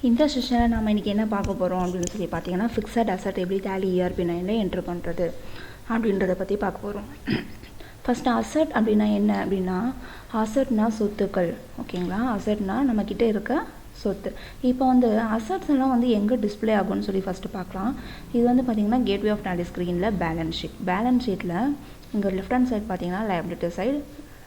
இந்த செஷனில் நம்ம இன்றைக்கி என்ன பார்க்க போகிறோம் அப்படின்னு சொல்லி பார்த்தீங்கன்னா ஃபிக்ஸட் அசட் எப்படி டேலி ERP9 என்ட்ரு பண்ணுறது அப்படின்றத பற்றி பார்க்க போகிறோம். ஃபஸ்ட்டு அசட் அப்படின்னா என்ன அப்படின்னா, அசட்னா சொத்துக்கள், ஓகேங்களா. அசட்னா நம்மக்கிட்ட இருக்க சொத்து. இப்போ வந்து அசட்ஸ் எல்லாம் வந்து எங்கே டிஸ்பிளே ஆகும்னு சொல்லி ஃபஸ்ட்டு பார்க்கலாம். இது வந்து பார்த்திங்கன்னா கேட்வே ஆஃப் டேலி ஸ்க்ரீனில் பேலன்ஸ் ஷீட்டில் இங்கே லெஃப்ட் ஹேண்ட் சைட் பார்த்தீங்கன்னா liability side,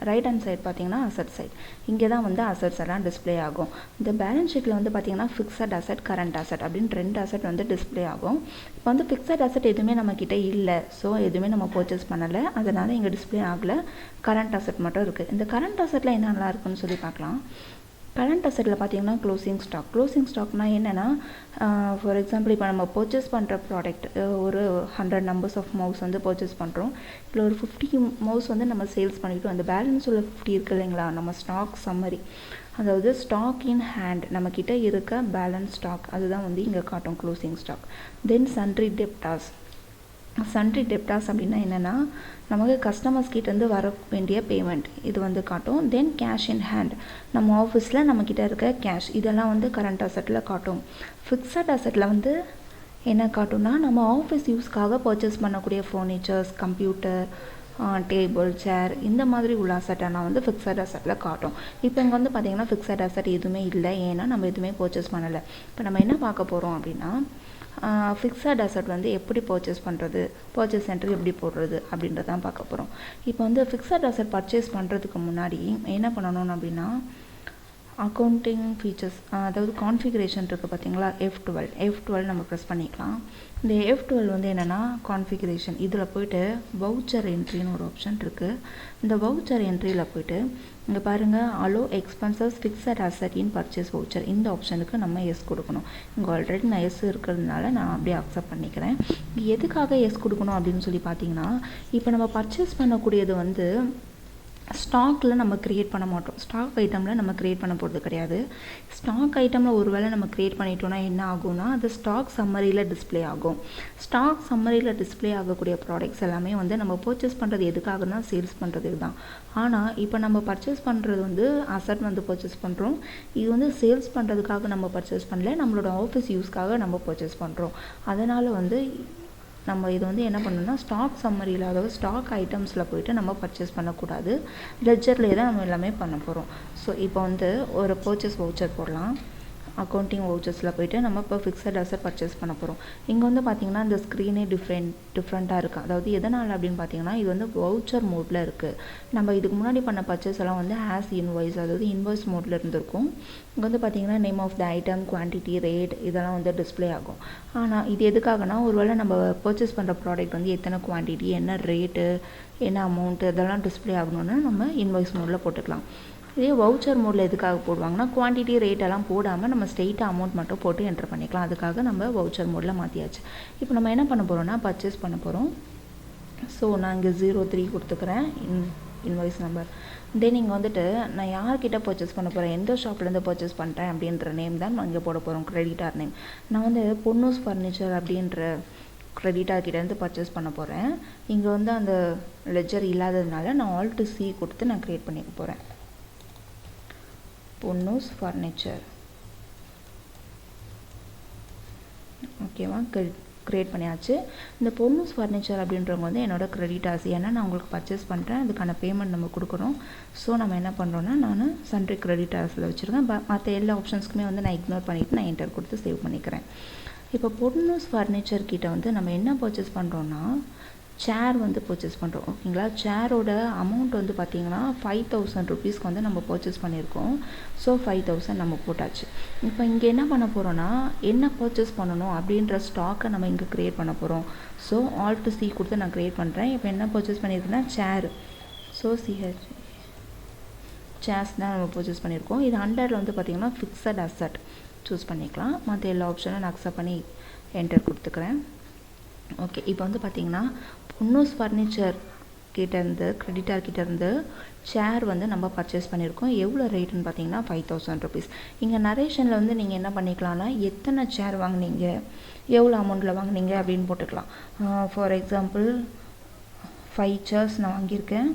right hand side பார்த்தீங்கன்னா அசட் சைட். இங்கே தான் வந்து அசட்ஸ் எல்லாம் டிஸ்பிளே ஆகும். இந்த பேலன்ஸ் ஷீட்டில் வந்து பார்த்தீங்கன்னா ஃபிக்ஸட் அசட், கரண்ட் அசட் அப்படின்னு 2 அசட் வந்து டிஸ்பிளே ஆகும். இப்போ வந்து ஃபிக்ஸட் அசட் எதுவுமே நம்மக்கிட்ட இல்லை, ஸோ எதுவுமே நம்ம பர்ச்சேஸ் பண்ணலை, அதனால் இங்கே டிஸ்பிளே ஆகலை. கரண்ட் அசட் மட்டும் இருக்குது. இந்த கரண்ட் அசட்டில் என்ன நல்லா இருக்குன்னு சொல்லி பார்க்கலாம். கரண்ட் அசட்டில் பார்த்தீங்கன்னா க்ளோசிங் ஸ்டாக்னால் என்னென்னா, ஃபார் எக்ஸாம்பிள் இப்போ நம்ம பர்ச்சேஸ் பண்ணுற ப்ராடக்ட் ஒரு 100 நம்பர்ஸ் ஆஃப் மவுஸ் வந்து பர்ச்சேஸ் பண்ணுறோம். இல்லை ஒரு 50 மவுஸ் வந்து நம்ம சேல்ஸ் பண்ணிக்கிட்டோம். அந்த பேலன்ஸ் உள்ள 50 இருக்குது இல்லைங்களா, நம்ம ஸ்டாக் சம்மரி, அதாவது ஸ்டாக் இன் ஹேண்ட், நம்மக்கிட்ட இருக்க பேலன்ஸ் ஸ்டாக், அதுதான் வந்து இங்கே காட்டும் க்ளோசிங் ஸ்டாக். தென் சன்ட்ரி டெப்டாஸ் அப்படின்னா என்னென்னா, நமக்கு கஸ்டமர்ஸ் கிட்டேருந்து வர வேண்டிய பேமெண்ட் இது வந்து காட்டும். தென் கேஷ் இன் ஹேண்ட், நம்ம ஆஃபீஸில் நம்மக்கிட்ட இருக்க கேஷ், இதெல்லாம் வந்து கரண்ட் அசட்டில் காட்டும். ஃபிக்ஸட் அசட்டில் வந்து என்ன காட்டும்னா, நம்ம ஆஃபீஸ் யூஸ்க்காக பர்ச்சேஸ் பண்ணக்கூடிய ஃபர்னிச்சர்ஸ், கம்ப்யூட்டர், டேபிள், சேர், இந்த மாதிரி உள்ள அசட்டெல்லாம் வந்து ஃபிக்ஸட் அசட்டில் காட்டும். இப்போ இங்கே வந்து பார்த்திங்கன்னா ஃபிக்ஸட் அசட் எதுவுமே இல்லை, ஏன்னா நம்ம எதுவுமே பர்ச்சேஸ் பண்ணலை. இப்போ நம்ம என்ன பார்க்க போகிறோம் அப்படின்னா, ஃபிக்ஸட் அசட் வந்து எப்படி பர்ச்சேஸ் பண்ணுறது, பர்ச்சேஸ் என்ட்ரி எப்படி போடுறது அப்படின்றதான் பார்க்க போகிறோம். இப்போ வந்து ஃபிக்ஸட் அசட் பர்ச்சேஸ் பண்ணுறதுக்கு முன்னாடி என்ன பண்ணணும் அப்படின்னா, அக்கௌண்டிங் ஃபீச்சர்ஸ், அதாவது கான்ஃபிகரேஷன் இருக்குது பார்த்தீங்களா, F12 நம்ம ப்ரெஸ் பண்ணிக்கலாம். இந்த F12 வந்து என்னென்னா கான்ஃபிகரேஷன், இதில் போய்ட்டு வவுச்சர் என்ட்ரின்னு ஒரு ஆப்ஷன் இருக்குது. இந்த வவுச்சர் என்ட்ரியில் போய்ட்டு இங்கே பாருங்கள், அலோ எக்ஸ்பென்சஸ் ஃபிக்ஸட் அசட் இன் பர்ச்சேஸ் வவுச்சர், இந்த ஆப்ஷனுக்கு நம்ம எஸ் கொடுக்கணும். இங்கே ஆல்ரெடி நான் எஸ் இருக்கிறதுனால நான் அப்படியே அக்செப்ட் பண்ணிக்கிறேன். எதுக்காக எஸ் கொடுக்கணும் அப்படின்னு சொல்லி பார்த்தீங்கன்னா, இப்போ நம்ம பர்ச்சேஸ் பண்ணக்கூடியது வந்து ஸ்டாக்கில் நம்ம க்ரியேட் பண்ண மாட்டோம், ஸ்டாக் ஐட்டமில் நம்ம க்ரியேட் பண்ண போகிறது கிடையாது. ஸ்டாக் ஐட்டமில் ஒரு வேளை நம்ம க்ரியேட் பண்ணிட்டோன்னா என்ன ஆகும்னா, அது ஸ்டாக் சம்மரியில் டிஸ்பிளே ஆகும். ஸ்டாக் சம்மரியில் டிஸ்பிளே ஆகக்கூடிய ப்ராடக்ட்ஸ் எல்லாமே வந்து நம்ம பர்ச்சேஸ் பண்ணுறது எதுக்காகனா சேல்ஸ் பண்ணுறதுக்கு தான். ஆனால் இப்போ நம்ம பர்ச்சேஸ் பண்ணுறது வந்து அசட் வந்து பர்ச்சேஸ் பண்ணுறோம், இது வந்து சேல்ஸ் பண்ணுறதுக்காக நம்ம பர்ச்சேஸ் பண்ணல, நம்மளோட ஆஃபீஸ் யூஸ்க்காக நம்ம பர்ச்சேஸ் பண்ணுறோம். அதனால் வந்து நம்ம இது வந்து என்ன பண்ணணும்னா, ஸ்டாக் சம்மரியில், அதாவது ஸ்டாக் ஐட்டம்ஸில் போய்ட்டு நம்ம பர்ச்சேஸ் பண்ணக்கூடாது, லெட்ஜர்லேயே தான் நம்ம எல்லாமே பண்ண போகிறோம். ஸோ இப்போ வந்து ஒரு பர்ச்சேஸ் வவுச்சர் போடலாம். அக்கௌண்டிங் வவுச்சர்ஸில் போய்ட்டு நம்ம இப்போ ஃபிக்ஸட் அசட் பர்ச்சேஸ் பண்ண போகிறோம். இங்கே வந்து பார்த்திங்கன்னா இந்த ஸ்க்ரீனே டிஃப்ரெண்ட்டாக இருக்குது. அதாவது எதனால் அப்படின்னு பார்த்தீங்கன்னா, இது வந்து வவுச்சர் மோடில் இருக்குது. நம்ம இதுக்கு முன்னாடி பண்ண பர்ச்சேஸ் எல்லாம் வந்து ஆஸ் இன்வாய்ஸ், அதாவது இன்வாய்ஸ் மோடில் இருந்திருக்கும். இங்கே வந்து பார்த்திங்கன்னா name of the item, quantity, rate, இதெல்லாம் வந்து டிஸ்பிளே ஆகும். ஆனால் இது எதுக்காகனா, ஒருவேளை நம்ம பர்ச்சேஸ் பண்ணுற ப்ராடக்ட் வந்து எத்தனை குவான்டிட்டி, என்ன ரேட்டு, என்ன அமௌண்ட்டு, இதெல்லாம் டிஸ்பிளே ஆகணும்னா நம்ம இன்வாய்ஸ் மோடில் போட்டுக்கலாம். இதே வவுச்சர் மோடில் எதுக்காக போடுவாங்கன்னா, குவான்டிட்டி, ரேட் எல்லாம் போடாமல் நம்ம ஸ்ட்ரெயிட்டாக அமௌண்ட் மட்டும் போட்டு என்ட்ரு பண்ணிக்கலாம். அதுக்காக நம்ம வவுச்சர் மோடில் மாற்றியாச்சு. இப்போ நம்ம என்ன பண்ண போகிறோம்னா, பர்ச்சேஸ் பண்ண போகிறோம். ஸோ நான் இங்கே 03 கொடுத்துக்கிறேன் இன்வாய்ஸ் நம்பர். தென் இங்கே வந்துட்டு நான் யார்கிட்ட பர்ச்சேஸ் பண்ண போகிறேன், எந்த ஷாப்லேருந்து பர்ச்சேஸ் பண்ணுறேன் அப்படின்ற நேம் தான் நான் இங்கே போட போகிறோம், கிரெடிட்டார் நேம். நான் வந்து பொன்னூஸ் ஃபர்னிச்சர் அப்படின்ற கிரெடிட்டார் கிட்டேருந்து பர்ச்சேஸ் பண்ண போகிறேன். இங்கே வந்து அந்த லெட்ஜர் இல்லாததுனால நான் Alt C கொடுத்து நான் க்ரியேட் பண்ணிக்க போகிறேன். பொன்னூஸ் ஃபர்னிச்சர், ஓகேவா, க்ரியேட் பண்ணியாச்சு. இந்த பொன்னூஸ் ஃபர்னிச்சர் அப்படின்றவங்க வந்து என்னோட கிரெடிட்டார்ஸ், ஏன்னா நான் உங்களுக்கு பர்ச்சேஸ் பண்ணுறேன், அதுக்கான பேமெண்ட் நம்ம கொடுக்கணும். ஸோ நம்ம என்ன பண்ணுறோன்னா, நான் சன்ட்ரி கிரெடிட்டார்ஸில் வச்சுருக்கேன். மற்ற எல்லா ஆப்ஷன்ஸ்க்குமே வந்து நான் இக்னோர் பண்ணிவிட்டு நான் என்டர் கொடுத்து சேவ் பண்ணிக்கிறேன். இப்போ பொன்னூஸ் ஃபர்னிச்சர் கிட்ட வந்து நம்ம என்ன பர்ச்சேஸ் பண்ணுறோன்னா, சேர் வந்து பர்ச்சேஸ் பண்ணுறோம், ஓகேங்களா. சேரோட அமௌண்ட் வந்து பார்த்திங்கன்னா 5000 ருபீஸ்க்கு வந்து நம்ம பர்ச்சேஸ் பண்ணியிருக்கோம். ஸோ 5000 நம்ம போட்டாச்சு. இப்போ இங்கே என்ன பண்ண போகிறோன்னா, என்ன பர்ச்சேஸ் பண்ணணும் அப்படின்ற ஸ்டாக்கை நம்ம இங்கே க்ரியேட் பண்ண போகிறோம். ஸோ Alt C கொடுத்து நான் க்ரியேட் பண்ணுறேன். இப்போ என்ன பர்ச்சேஸ் பண்ணியிருக்கேன்னா சேர், ஸோ சேர்ஸ் தான் நம்ம பர்ச்சேஸ் பண்ணியிருக்கோம். இது அண்டரில் வந்து பார்த்திங்கன்னா ஃபிக்ஸட் அசட் சூஸ் பண்ணிக்கலாம். மற்ற எல்லா ஆப்ஷனும் நான் அக்செப்ட் பண்ணி என்டர் கொடுத்துக்கிறேன். ஓகே, இப்போ வந்து பார்த்திங்கன்னா பொன்னூஸ் ஃபர்னிச்சர் கிட்டேருந்து, கிரெடிட்டார் கிட்டேருந்து சேர் வந்து நம்ம பர்ச்சேஸ் பண்ணியிருக்கோம். எவ்வளோ ரேட்டுன்னு பார்த்தீங்கன்னா 5000 ருபீஸ். இங்கே நரேஷனில் வந்து நீங்கள் என்ன பண்ணிக்கலாம்னா, எத்தனை சேர் வாங்கினீங்க, எவ்வளோ அமௌண்ட்டில் வாங்கினீங்க அப்படின்னு போட்டுக்கலாம். ஃபார் எக்ஸாம்பிள் 5 சேர்ஸ் நான் வாங்கியிருக்கேன்.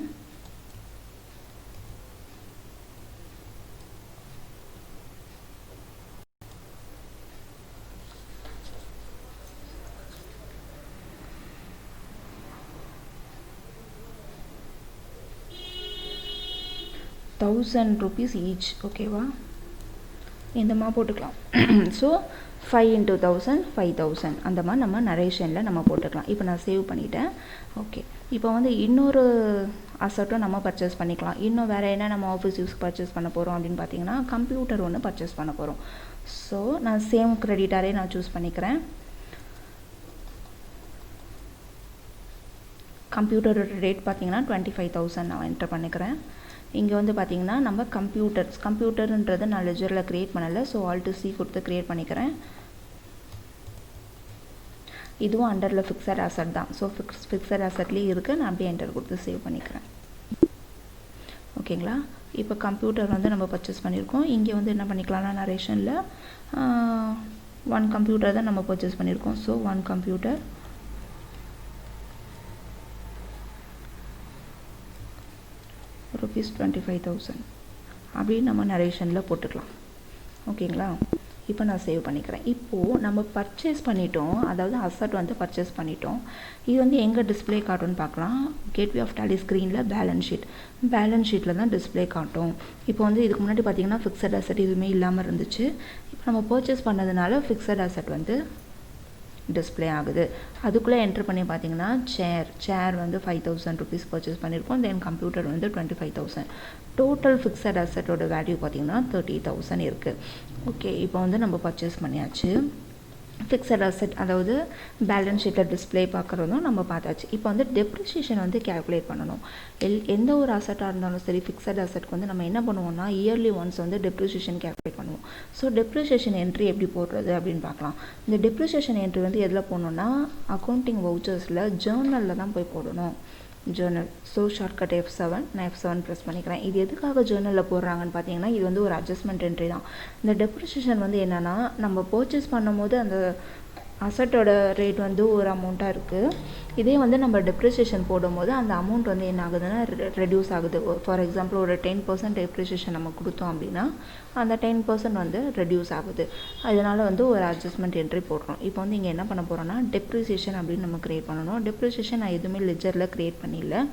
1000 rupees each. ஓகேவா, இந்த மாதிரி போட்டுக்கலாம். ஸோ 5 into 1000 5000 அந்த மாதிரி நம்ம நரேஷனில் நம்ம போட்டுக்கலாம். இப்போ நான் சேவ் பண்ணிட்டேன். ஓகே, இப்போ வந்து இன்னொரு அசட்டும் நம்ம பர்ச்சேஸ் பண்ணிக்கலாம். இன்னும் வேறு என்ன நம்ம ஆஃபீஸ் யூஸ்க்கு பர்ச்சேஸ் பண்ண போகிறோம் அப்படின்னு பார்த்தீங்கன்னா கம்ப்யூட்டர் ஒன்று பர்ச்சேஸ் பண்ண போகிறோம். ஸோ நான் சேம் கிரெடிட்டாரே நான் சூஸ் பண்ணிக்கிறேன். கம்ப்யூட்டரோட ரேட் பார்த்தீங்கன்னா 25,000 நான் என்டர் பண்ணிக்கிறேன். இங்கே வந்து பார்த்திங்கன்னா நம்ம கம்ப்யூட்டர்ன்றது நான் லெஜரில் க்ரியேட் பண்ணலை. ஸோ Alt C கொடுத்து க்ரியேட் பண்ணிக்கிறேன். இதுவும் அண்டரில் ஃபிக்ஸட் அசட் தான். ஸோ ஃபிக்ஸட் அசட்லேயே இருக்குது. நான் அப்படியே என்டர் கொடுத்து சேவ் பண்ணிக்கிறேன். ஓகேங்களா, இப்போ கம்ப்யூட்டர் வந்து நம்ம பர்ச்சேஸ் பண்ணியிருக்கோம். இங்கே வந்து என்ன பண்ணிக்கலாம்னா நரேஷனில் 1 கம்ப்யூட்டர் தான் நம்ம பர்ச்சேஸ் பண்ணியிருக்கோம். ஸோ 1 கம்ப்யூட்டர் rupees 25,000 அப்படின்னு நம்ம நரேஷனில் போட்டுக்கலாம். ஓகேங்களா, இப்போ நான் சேவ் பண்ணிக்கிறேன். இப்போது நம்ம பர்ச்சேஸ் பண்ணிட்டோம், அதாவது அசட் வந்து பர்ச்சேஸ் பண்ணிட்டோம். இது வந்து எங்கே டிஸ்பிளே காட்டும்னு பார்க்கலாம். கேட்வே ஆஃப் டாலி ஸ்க்ரீனில் பேலன்ஸ் ஷீட்டில் தான் டிஸ்பிளே காட்டும். இப்போ வந்து இதுக்கு முன்னாடி பார்த்தீங்கன்னா ஃபிக்ஸட் அசட் எதுவுமே இல்லாமல் இருந்துச்சு. இப்போ நம்ம பர்ச்சேஸ் பண்ணதுனால ஃபிக்ஸட் அசட் வந்து டிஸ்பிளே ஆகுது. அதுக்குள்ளே என்டர் பண்ணி பார்த்தீங்கன்னா சேர் வந்து 5,000 rupees பர்ச்சேஸ் பண்ணியிருக்கோம். தென் கம்ப்யூட்டர் வந்து 25,000. டோட்டல் ஃபிக்ஸட் அசட்டோட வேல்யூ பார்த்தீங்கன்னா 30,000 இருக்குது. ஓகே, இப்போ வந்து நம்ம பர்ச்சேஸ் பண்ணியாச்சு. ஃபிக்ஸட் அசட் அதாவது பேலன்ஸ் ஷீட்டில் டிஸ்பிளே பார்க்குறதும் நம்ம பார்த்தாச்சு. இப்போ வந்து டெப்ரிசியேஷன் வந்து கேல்குலேட் பண்ணணும். எந்த ஒரு அசட்டாக இருந்தாலும் சரி, ஃபிக்ஸட் அசட்க்கு வந்து நம்ம என்ன பண்ணுவோம்னா இயர்லி ஒன்ஸ் வந்து டெப்ரிசியேஷன் கேல்குலேட் பண்ணுவோம். ஸோ டெப்ரிசியேஷன் என்ட்ரி எப்படி போடுறது அப்படின்னு பார்க்கலாம். இந்த டெப்ரிசியேஷன் என்ட்ரி வந்து எதில் போடணுன்னா அக்கௌண்டிங் வவுச்சர்ஸில் ஜேர்னலில் தான் போய் போடணும். ஜேர்னல். ஸோ ஷார்ட்கட் F7 நான் F7 ப்ரெஸ் பண்ணிக்கிறேன். இது எதுக்காக ஜேர்னலில் போடுறாங்கன்னு பார்த்தீங்கன்னா இது வந்து ஒரு அட்ஜஸ்ட்மெண்ட் என்ட்ரி தான். இந்த டெப்ரிசியேஷன் வந்து என்னென்னா நம்ம பர்ச்சேஸ் பண்ணும்போது அந்த அசட்டோட ரேட் வந்து ஒரு அமௌண்ட்டாக இருக்குது. இதே வந்து நம்ம டெப்ரிசியேஷன் போடும்போது அந்த அமௌண்ட் வந்து என்ன ஆகுதுன்னா ரெடியூஸ் ஆகுது. ஃபார் எக்ஸாம்பிள் ஒரு 10% டெப்ரிசியேஷன் நம்ம கொடுத்தோம் அப்படின்னா அந்த 10% வந்து ரெடியூஸ் ஆகுது. அதனால் வந்து ஒரு அட்ஜஸ்ட்மெண்ட் என்ட்ரி போடுறோம். இப்போ வந்து இங்கே என்ன பண்ண போகிறோம்னா டெப்ரிசியேஷன் அப்படின்னு நம்ம க்ரியேட் பண்ணணும். டெப்ரிசியேஷன் நான் எதுவுமே லெஜரில் க்ரியேட் பண்ணிடல.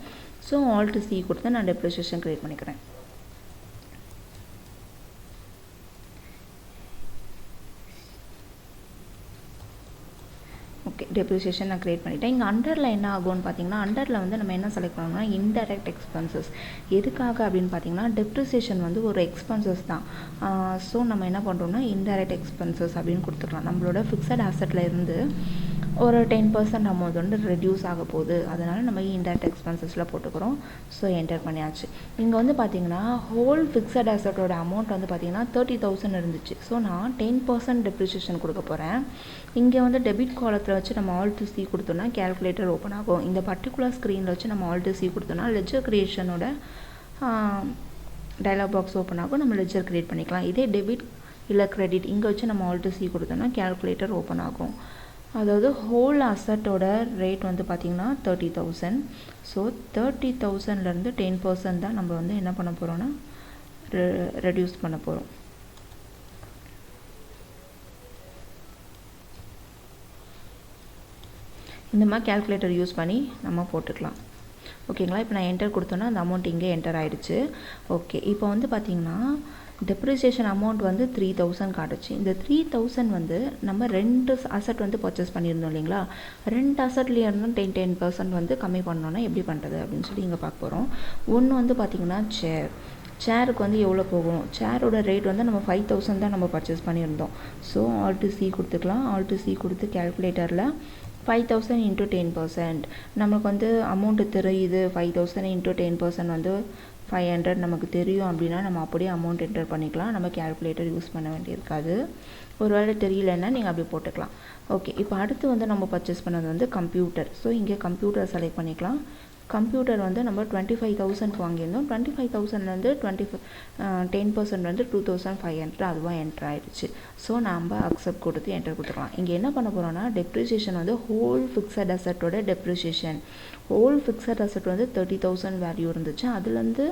ஸோ Alt C கொடுத்து நான் டெப்ரிசியேஷன் க்ரியேட் பண்ணிக்கிறேன். ஓகே, டெப்ரிசியேஷன் நான் க்ரியேட் பண்ணிட்டேன். இங்கே அண்டரில் என்ன ஆகும்னு பார்த்தீங்கன்னா அண்டரில் வந்து நம்ம என்ன செலக்ட் பண்ணணும்னா இன்டைரக்ட் எக்ஸ்பென்சஸ். எதுக்காக அப்படின்னு பார்த்தீங்கன்னா டெப்ரிசியேஷன் வந்து ஒரு எக்ஸ்பென்சஸ் தான். ஸோ நம்ம என்ன பண்ணுறோம்னா இன்டைரக்ட் எக்ஸ்பென்சஸ் அப்படின்னு கொடுத்துக்கலாம். நம்மளோட ஃபிக்ஸட் அசட்டில் இருந்து ஒரு 10% அமௌண்ட் வந்து ரெடியூஸ் ஆக போகுது. அதனால் நம்ம இன்டைரக்ட் எக்ஸ்பென்சஸில் போட்டுக்கிறோம். ஸோ என்டர் பண்ணியாச்சு. இங்கே வந்து பார்த்தீங்கன்னா ஹோல் ஃபிக்ஸட் அசட்டோட அமௌண்ட் வந்து பார்த்தீங்கன்னா 30,000 இருந்துச்சு. ஸோ நான் 10% டெப்ரிசியேஷன் கொடுக்க போகிறேன். இங்கே வந்து டெபிட் காலத்தில் வச்சு நம்ம Alt C கொடுத்தோன்னா கேல்குலேட்டர் ஓப்பன் ஆகும். இந்த பர்டிகுலர் ஸ்க்ரீனில் வச்சு நம்ம Alt C கொடுத்தோன்னா லெஜர் கிரியேஷனோட டயலாக் பாக்ஸ் ஓப்பன் ஆகும். நம்ம லெஜர் க்ரியேட் பண்ணிக்கலாம். இதே டெபிட் இல்லை கிரெடிட் இங்கே வச்சு நம்ம Alt C கொடுத்தோன்னா கேல்குலேட்டர் ஓப்பன் ஆகும். அதாவது ஹோல் அசட்டோட ரேட் வந்து பார்த்திங்கன்னா 30,000. ஸோ 30,000லேருந்து 10% தான் நம்ம வந்து என்ன பண்ண போகிறோன்னா ரெடியூஸ் பண்ண போகிறோம். இந்த மாதிரி கேல்குலேட்டர் யூஸ் பண்ணி நம்ம போட்டுக்கலாம். ஓகேங்களா, இப்போ நான் என்டர் கொடுத்தோன்னா அந்த அமௌண்ட் இங்கே என்டர் ஆகிடுச்சு. ஓகே, இப்போ வந்து பார்த்திங்கன்னா டெப்ரிசியேஷன் அமௌண்ட் வந்து 3,000 காட்டுச்சு. இந்த 3,000 வந்து நம்ம 2 அசட் வந்து பர்ச்சேஸ் பண்ணியிருந்தோம் இல்லைங்களா. 2 அசட்லேயே இருந்தும் 10% வந்து கம்மி பண்ணோன்னா எப்படி பண்ணுறது அப்படின்னு சொல்லி இங்கே பார்க்க போகிறோம். ஒன்று வந்து பார்த்திங்கன்னா சேருக்கு வந்து எவ்வளோ போகும். சேரோட ரேட் வந்து நம்ம 5,000 தான் நம்ம பர்ச்சேஸ் பண்ணியிருந்தோம். ஸோ Alt C கொடுத்துக்கலாம். Alt C கொடுத்து கேல்குலேட்டரில் 5,000 into 10%. நமக்கு வந்து அமௌண்ட்டு தெரியுது. 5,000 into 10% வந்து 500 நமக்கு தெரியும் அப்படின்னா நம்ம அப்படியே அமௌண்ட் என்டர் பண்ணிக்கலாம். நம்ம கேல்குலேட்டர் யூஸ் பண்ண வேண்டியிருக்காது. ஒரு வேளை தெரியலன்னா நீங்கள் அப்படி போட்டுக்கலாம். ஓகே, இப்போ அடுத்து வந்து நம்ம பர்ச்சேஸ் பண்ணது வந்து கம்ப்யூட்டர். ஸோ இங்கே கம்ப்யூட்டர் செலக்ட் பண்ணிக்கலாம். கம்ப்யூட்டர் வந்து நம்ம 25,000 வாங்கியிருந்தோம். 25,000லேருந்து 10% வந்து 2,500 அதுவாக என்டர் ஆகிடுச்சு. ஸோ நம்ம அக்செப்ட் கொடுத்து என்டர் கொடுத்துக்கலாம். இங்கே என்ன பண்ண போகிறோம்னா டெப்ரிசியேஷன் வந்து ஹோல் ஃபிக்ஸட் அசட்டோட டெப்ரிசியேஷன். ஹோல் ஃபிக்ஸட் அசட் வந்து 30,000 வேல்யூ இருந்துச்சு. அதுலேருந்து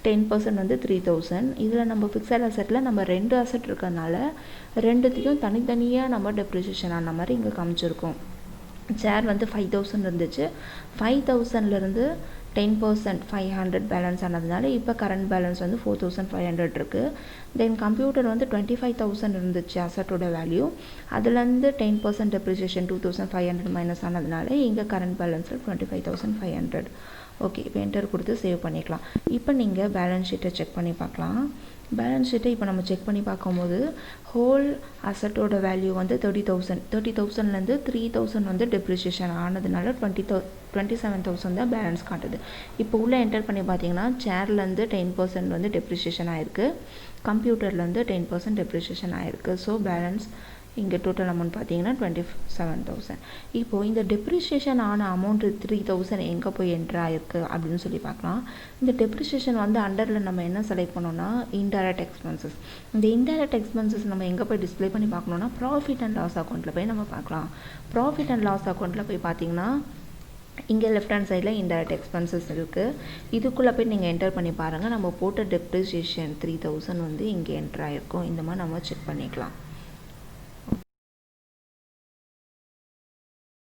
10% வந்து 3,000. இதில் நம்ம ஃபிக்ஸட் அசட்டில் நம்ம 2 அசட் இருக்கிறதுனால ரெண்டுத்தையும் தனித்தனியாக நம்ம டெப்ரிசியேஷன் ஆன மாதிரி இங்கே காமிச்சிருக்கோம். சேர் வந்து 5,000 இருந்துச்சு. 5,000லேருந்து 10% 500 பேலன்ஸ் ஆனதுனால இப்போ கரண்ட் பேலன்ஸ் வந்து 4500 இருக்குது. தென் கம்ப்யூட்டர் வந்து 25000 இருந்துச்சு அசட்டோட வேல்யூ, அதுலேருந்து 10% டெப்ரிசியேஷன் 2500 மைனஸ் ஆனதுனால இங்கே கரண்ட் பேலன்ஸில் 25500. ஓகே, இப்போ என்டர் கொடுத்து சேவ் பண்ணிக்கலாம். இப்போ நீங்கள் பேலன்ஸ் ஷீட்டை செக் பண்ணி பார்க்கலாம். பேலன்ஸ் ஷீட்டை இப்போ நம்ம செக் பண்ணி பார்க்கும்போது ஹோல் அசட்டோட வேல்யூ வந்து 30,000. 30,000லேருந்து 3,000 வந்து டெப்ரிசியேஷன் ஆனதுனால 27,000 தான் பேலன்ஸ் காட்டுது. இப்போ உள்ளே என்டர் பண்ணி பார்த்தீங்கன்னா சேர்லேருந்து 10% வந்து டெப்ரிசியேஷன் ஆகிருக்கு, கம்ப்யூட்டர்லேருந்து 10% டெப்ரிசியேஷன் ஆகிருக்கு. ஸோ பேலன்ஸ் இங்கே டோட்டல் அமௌண்ட் பார்த்தீங்கன்னா 27,000. இப்போது இந்த டெப்ரிசியேஷன் ஆன அமௌண்ட்டு 3,000 எங்கே போய் என்ட்ரு ஆகிருக்கு அப்படின்னு சொல்லி பார்க்கலாம். இந்த டெப்ரிசியேஷன் வந்து அண்டரில் நம்ம என்ன செலக்ட் பண்ணோம்னா இன்டைரக்ட் எக்ஸ்பென்சஸ். இந்த இன்டைரக்ட் எக்ஸ்பென்சஸ் நம்ம எங்கே போய் டிஸ்பிளே பண்ணி பார்க்கணுன்னா ப்ராஃபிட் அண்ட் லாஸ் அக்கௌண்ட்டில் போய் நம்ம பார்க்கலாம். ப்ராஃபிட் அண்ட் லாஸ் அக்கௌண்ட்டில் போய் பார்த்தீங்கன்னா இங்கே லெஃப்ட் ஹேண்ட் சைடில் இன்டைரக்ட் எக்ஸ்பென்சஸ் இருக்குது. இதுக்குள்ளே போய் நீங்கள் என்டர் பண்ணி பாருங்கள். நம்ம போட்ட டெப்ரிசியேஷன் 3,000 வந்து இங்கே என்ட்ரு ஆகிருக்கும். இந்த மாதிரி நம்ம செக் பண்ணிக்கலாம்.